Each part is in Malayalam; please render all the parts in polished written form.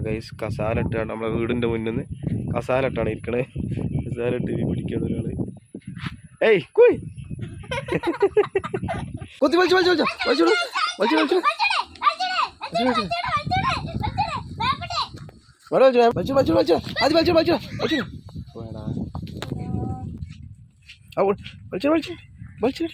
ഗൈസ് കസാല ഇട്ടാണ് നമ്മളെ വീടിൻ്റെ മുന്നിൽ നിന്ന് കസാല ഇട്ടാണ് ഇരിക്കണേ. കസാല ഇട്ട് പിടിക്കുന്ന ഒരാള്. ഏയ് കുയ് കൊത്തി വലിച്ചു വലിച്ചു വലിച്ചു വലിച്ചു വലിച്ചു വലിച്ചു വലിച്ചു വലിച്ചു വലിച്ചു അത് വലിച്ചു വലിച്ചു വലിച്ചു വേടാ വലിച്ചു വലിച്ചു വലിച്ചു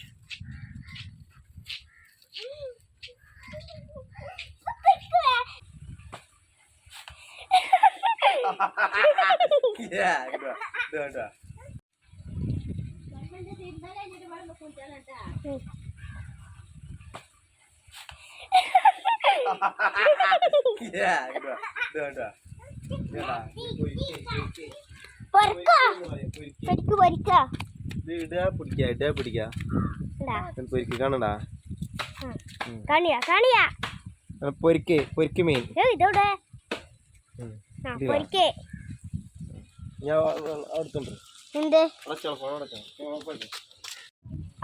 പൊരിക്ക് മീൻ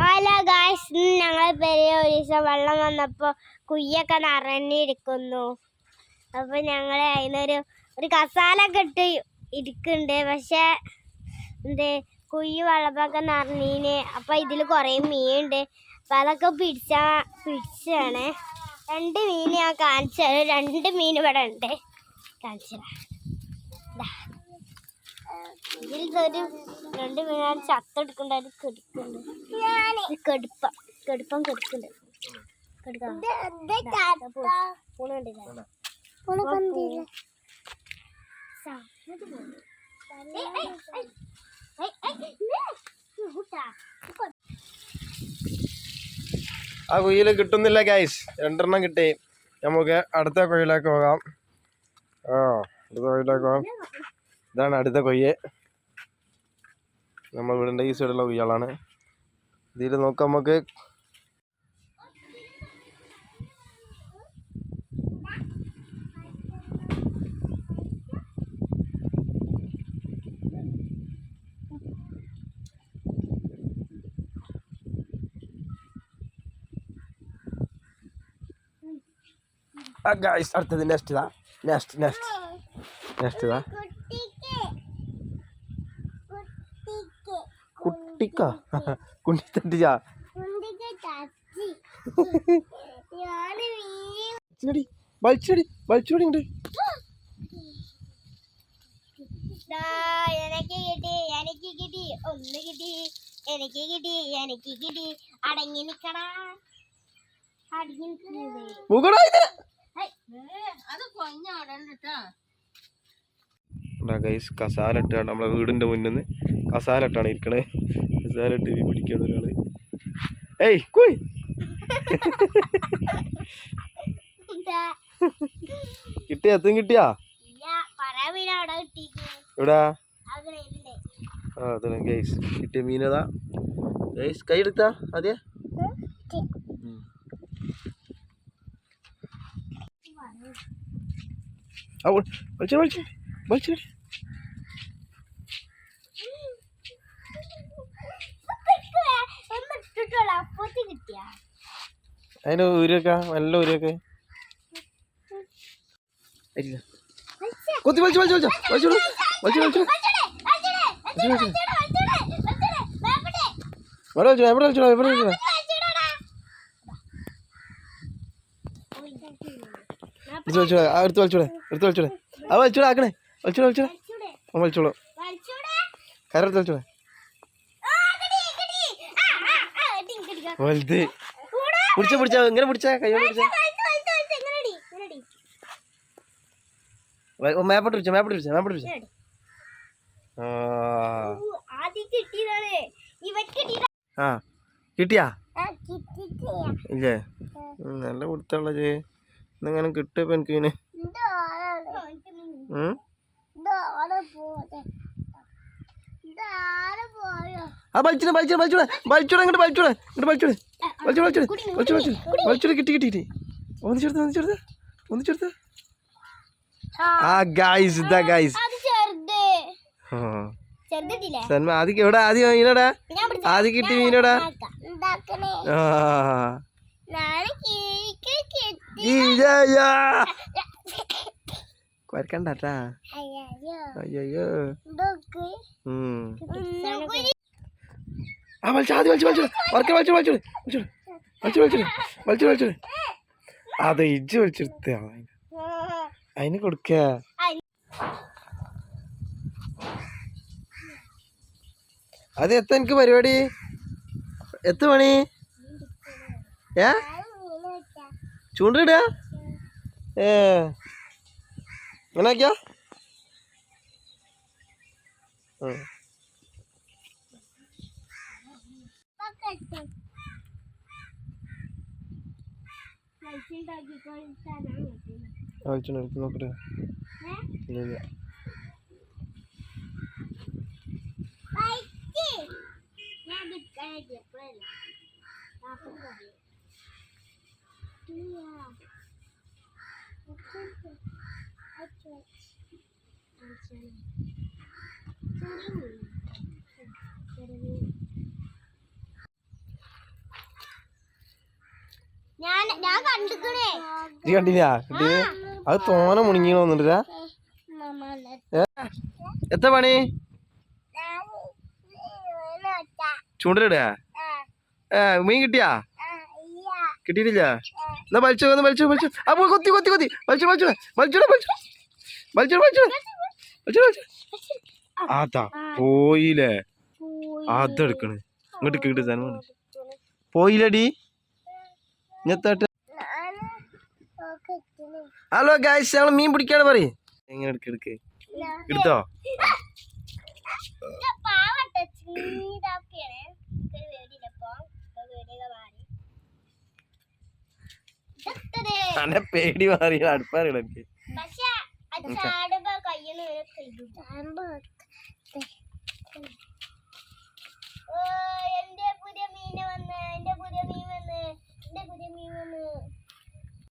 ഹലോ ഗായ്സ്, ഞങ്ങളെ പെരിയ ഒരു ദിവസം വെള്ളം വന്നപ്പോ കുയ്യൊക്കെ നിറഞ്ഞിരിക്കുന്നു. അപ്പൊ ഞങ്ങള് അതിനൊരു കസാല ഇട്ട് ഇരിക്കുന്നുണ്ട്. പക്ഷെ കുയ്യ് വെള്ളപ്പൊക്കെ നിറഞ്ഞീന്. അപ്പൊ ഇതില് കൊറേ മീനുണ്ട്. അപ്പൊ അതൊക്കെ പിടിച്ചാണ്. 2 മീൻ ഞാൻ കാണിച്ചു. 2 മീൻ ഇവിടെ ഉണ്ട്. കാണിച്ചു ഇതിലൊരു 2 മീനാണ് ചത്തെടുക്കണ്ടായിട്ട് കെടുക്കുന്നുണ്ട്. കെടുപ്പം കെടുക്കുന്നുണ്ട്. ആ കുയില് കിട്ടുന്നില്ല ഗൈസ്. 2 എണ്ണം കിട്ടി. നമുക്ക് അടുത്ത കുയിലേക്ക് പോകാം. അടുത്ത കുയിലേക്ക് പോകാം. ഇതാണ് അടുത്ത കൊയ്യ്. നമ്മൾ വീടിൻ്റെ ഈ സൈഡുള്ള കൊയ്യാളാണ്. ഇതിൽ നോക്കാം നമുക്ക്. അടുത്തത് നെക്സ്റ്റ് ഇതാ. നെക്സ്റ്റ് ഇതാ. കുട്ടിക്കാ കുണ്ടി തട്ടിച്ചാ വലിച്ചടി വലിച്ചോടി ഉണ്ട്. എനിക്ക് കിട്ടി ഒന്ന് കിട്ടി. എനിക്ക് കിട്ടി എനിക്ക് കിട്ടി. അടങ്ങി നിക്കടാ. കസാല ഇട്ടാണ് നമ്മളെ വീടിൻ്റെ മുന്നിൽ നിന്ന് കസാല ഇട്ടാണ് ഇരിക്കണേ. കസാല ഇട്ട് പിടിക്കുന്ന ഒരാള്. ഏയ് കുയ് കിട്ടിയാ? എത്തും കിട്ടിയാ? എവിടാ? അതെ ഗൈസ്, കിട്ടിയ മീനതാ. ഗൈസ് കൈ എടുത്താ അതെ. വലിച്ചു വലിച്ചു വലിച്ചു അതിന് ഊരൊക്കെ നല്ല ഊരൊക്കെ കൊത്തി വലിച്ചു വലിച്ചു വലിച്ചു വലിച്ചു വലിച്ചു വലിച്ചു എവിടെ വലിച്ചു എവിടെ വലിച്ചു എവിടെ വലിച്ചു എടുത്ത് വലിച്ചൂടെ എടുത്ത് വലിച്ചൂടെ. അത് വലിച്ചൂടെ ആക്കണേ. വലിച്ചൂടെ വലിച്ചൂടെ വലിച്ചോളൂ. കയറെടുത്ത് വലിച്ചൂടെ. വലുത് പിടിച്ച ഇങ്ങനെ പിടിച്ച കൈയോട് പിടിച്ച. മേപ്പോട്ട് പിടിച്ച മേപ്പോട്ട് പിടിച്ച മേപ്പോട്ട് പിടിച്ച. ആ കിട്ടിയാ? ഇല്ലേ? നല്ല കൊടുത്തുള്ളത് ഇന്നെങ്ങനെ കിട്ടും എനിക്ക്. ഇങ്ങനെ വലിച്ചൂടെ വലിച്ചൂടെ വലിച്ചൂടെ വലിച്ചൂടെ ഇങ്ങോട്ട് വലിച്ചൂടെ ഇങ്ങോട്ട് വലിച്ചൂടെ വലിച്ചു വലിച്ചൂടെ വലിച്ചു വലിച്ചു വലിച്ചൂടെ. കിട്ടി കിട്ടി. ഒന്നിച്ചെടുത്ത് ഒന്നിച്ചെടുത്ത് ഒന്നിച്ചെടുത്ത്. ആ ഗായ്സ് ഇതാ ഗായ്സ്. സന്മ ആദ്യം എവിടെ? ആദ്യം മീനടാ. ആദ്യം കിട്ടി മീനടാ. കുരക്കണ്ടാട്ടാ. അയ്യോ. ആ വലിച്ചു ആദ്യം വലിച്ചു അത് ഇജ്ജ് വലിച്ചെടുത്ത അതിന് കൊടുക്ക. അത് എത്ത എനിക്ക് പരിപാടി എത്ത് പണി ചൂണ്ടിടുക അങ്ങനെയാക്കിയാ നോക്കട്ടെ. ഇല്ല ഞാൻ കണ്ടിക്കണേ. ഇത് കണ്ടില്ല അത് തോനെ മുണിങ്ങി വന്നിട്ടാ. എത്ര പണി ചൂണ്ടിലിടുക. മീൻ കിട്ടിയാ കിട്ടിയിട്ടില്ല. എന്നാ വലിച്ചു അപ്പൊ കൊത്തി അതാ പോയില്ലേ. അതെടുക്കണ് ഇങ്ങോട്ട് കിട്ടി സാധനം പോയില്ലടി. ഇങ്ങനത്തെ ഹലോ ഗായ്സ് ഞങ്ങൾ മീൻ പിടിക്കാണ് പറയും. എങ്ങനെ എടുക്ക് എടുത്തോ. അന്നെ പേടി മാറി അടുപ്പറിയണം എനിക്ക്.